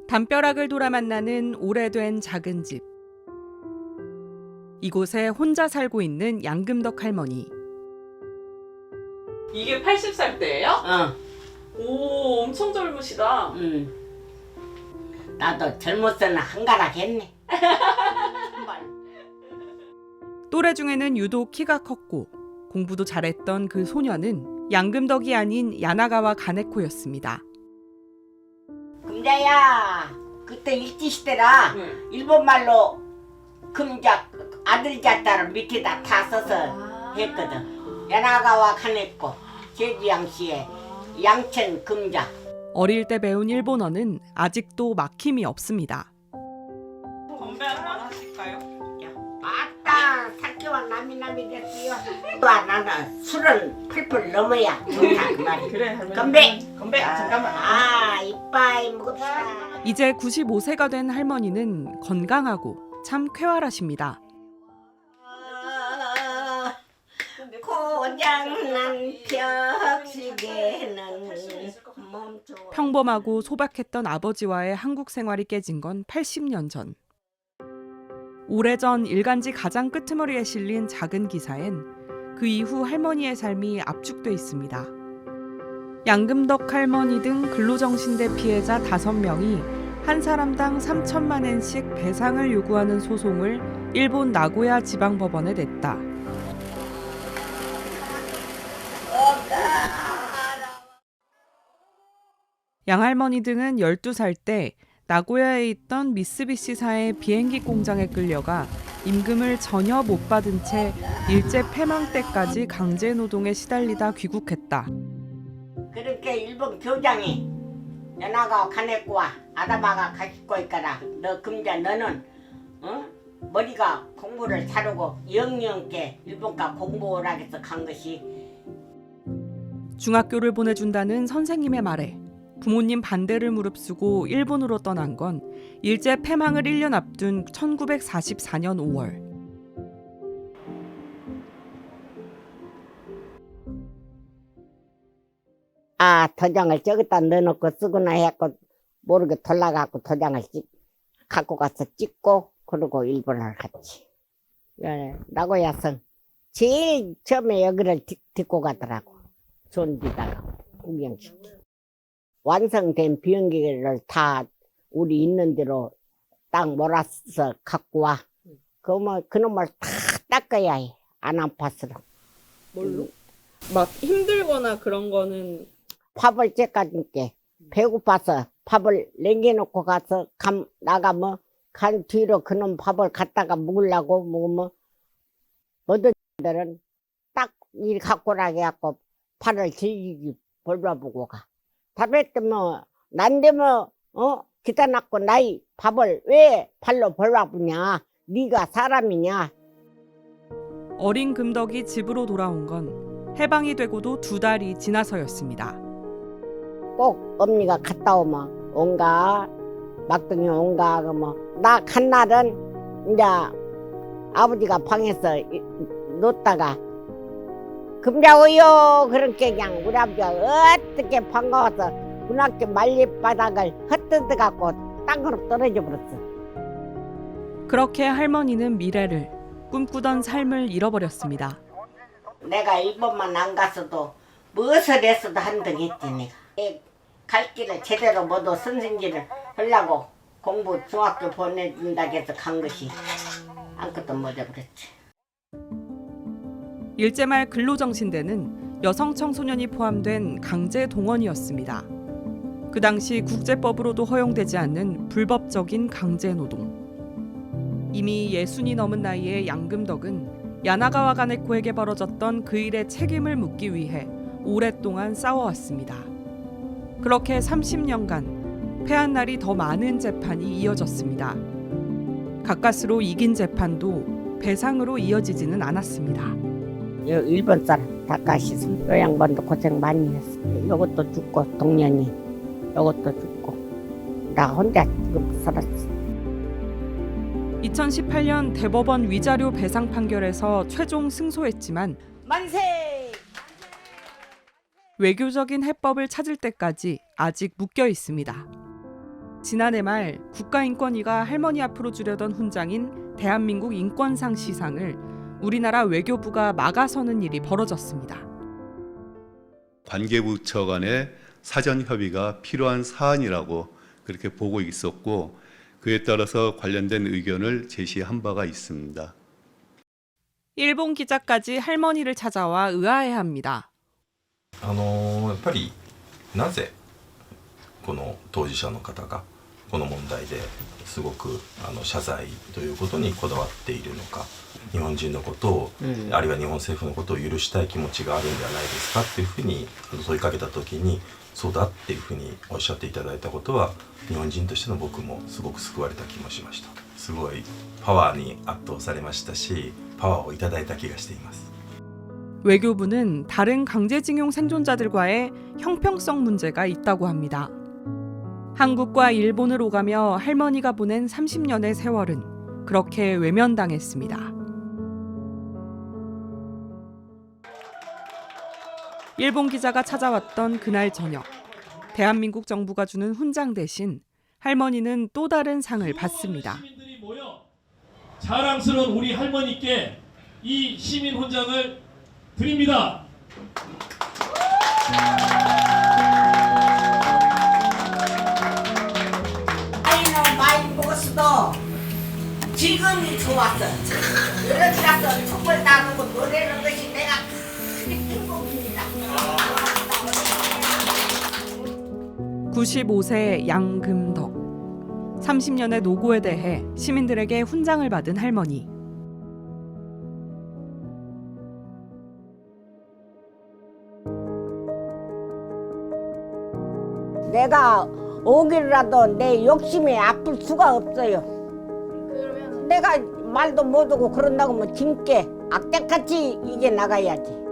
담벼락을 돌아 만나는 오래된 작은 집. 이곳에 혼자 살고 있는 양금덕 할머니. 이게 80살 때예요? 오, 엄청 젊으시다. 나도 젊었으나 한가락 했네. 또래 중에는 유독 키가 컸고 공부도 잘했던 그 소녀는 양금덕이 아닌 야나가와 가네코였습니다. 금자야, 그때 일제시대라 일본말로 금자 아들 자자를 밑에다 다 써서 했거든. 야나가와 가네코, 제주양시에 양천 금자. 어릴 때 배운 일본어는 아직도 막힘이 없습니다. 건배 한번 하실까요? 아따, 사케와 나미나미 됐어요. 와, 나는 술은 풀풀 넘어야 좋다 그 말이. 그래, 할머니. 건배. 건배. 잠깐만. 이빠이 먹읍시다. 이제 95세가 된 할머니는 건강하고 참 쾌활하십니다. 고장난 벽시계는 멈춰. 평범하고 소박했던 아버지와의 한국 생활이 깨진 건 80년 전. 오래전 일간지 가장 끄트머리에 실린 작은 기사엔 그 이후 할머니의 삶이 압축돼 있습니다. 양금덕 할머니 등 근로정신대 피해자 5명이 한 사람당 3천만 엔씩 배상을 요구하는 소송을 일본 나고야 지방법원에 냈다. 양할머니 등은 12살 때 나고야에 있던 미쓰비시사의 비행기 공장에 끌려가 임금을 전혀 못 받은 채 일제 폐망 때까지 강제 노동에 시달리다 귀국했다. 그렇게 일본 교장이 연하가 가네코와 아다마가 가시고 있거라. 너 금자 너는 머리가 공부를 잘하고 영영께 일본가 공부를 하겠어 간 것이. 중학교를 보내준다는 선생님의 말에 부모님 반대를 무릅쓰고 일본으로 떠난 건 일제 폐망을 1년 앞둔 1944년 5월. 도장을 저기다 넣어놓고 쓰구나 해갖고 모르게 돌아가고 도장을 갖고 가서 찍고 그러고 일본을 갔지. 나고야성 제일 처음에 여기를 딛고 가더라고. 존디다가 구경시키. 완성된 비행기를 다 우리 있는 대로 딱 몰아서 갖고 와. 그놈을 다 닦아야 해. 안 아팠어. 뭘로? 막 힘들거나 그런 거는 밥을 째까줄게. 배고파서 밥을 남겨놓고 가서 나가면 간 뒤로 그놈 밥을 갖다가 먹으려고 먹으면 모든 들은 딱 일 갖고 나가갖고 팔을 질기기 벌봐보고 가. 밥에 뜨면 난 되면 기다놨고 나이 밥을 왜 팔로 벌봐보냐. 네가 사람이냐. 어린 금덕이 집으로 돌아온 건 해방이 되고도 2달이 지나서였습니다. 꼭 언니가 갔다 오면 온가 막둥이 온가 그러면 나 간 날은 이제 아버지가 방에서 놓다가 금자오요 그렇게 그냥 우리 아버지가 어떻게 반가워서 문학교 말리바닥을 헛뜯어 갖고 땅으로 떨어져 버렸어. 그렇게 할머니는 미래를 꿈꾸던 삶을 잃어버렸습니다. 내가 일본만 안 갔어도 무엇을 했어도 한등했지 내가. 갈 길을 제대로 모두 선생님을 하려고 공부 중학교 보내준다고 해서 간 것이 아무것도 못 해버렸지. 일제말 근로정신대는 여성 청소년이 포함된 강제 동원이었습니다. 그 당시 국제법으로도 허용되지 않는 불법적인 강제 노동. 이미 60이 넘은 나이의 양금덕은 야나가와 가네코에게 벌어졌던 그 일의 책임을 묻기 위해 오랫동안 싸워왔습니다. 그렇게 30년간 패한 날이 더 많은 재판이 이어졌습니다. 가까스로 이긴 재판도 배상으로 이어지지는 않았습니다. 일본 사람 다카시 요 양반도 고생 많이 했어. 이것도 죽고 동년이 이것도 죽고 나 혼자 지금 살았어. 2018년 대법원 위자료 배상 판결에서 최종 승소했지만 만세! 외교적인 해법을 찾을 때까지 아직 묶여 있습니다. 지난해 말 국가인권위가 할머니 앞으로 주려던 훈장인 대한민국 인권상 시상을 우리나라 외교부가 막아서는 일이 벌어졌습니다. 관계부처 간의 사전 협의가 필요한 사안이라고 그렇게 보고 있었고 그에 따라서 관련된 의견을 제시한 바가 있습니다. 일본 기자까지 할머니를 찾아와 의아해합니다. やっぱりなぜこの当事者の方がこの問題ですごく謝罪ということにこだわっているのか、日本人のことを、あるいは日本政府のことを許したい気持ちがあるんではないですかっていうふうに問いかけた時に、そうだっていうふうにおっしゃっていただいたことは日本人としての僕もすごく救われた気もしました。すごいパワーに圧倒されましたし、パワーをいただいた気がしています。 외교부는 다른 강제징용 생존자들과의 형평성 문제가 있다고 합니다. 한국과 일본을 오가며 할머니가 보낸 30년의 세월은 그렇게 외면당했습니다. 일본 기자가 찾아왔던 그날 저녁, 대한민국 정부가 주는 훈장 대신 할머니는 또 다른 상을 받습니다. 시민들이 모여 자랑스러운 우리 할머니께 이 시민 훈장을 드립니다. 나이는 많이 먹었어도 지금이 좋았어. 이렇게 가서 촛불 나르고 노래하는 것이 내가 큰 행복입니다. 95세 양금덕. 30년의 노고에 대해 시민들에게 훈장을 받은 할머니. 내가 오기라도 내 욕심이 아플 수가 없어요. 내가 말도 못하고 그런다고 뭐 짐께 악착같이 이게 나가야지.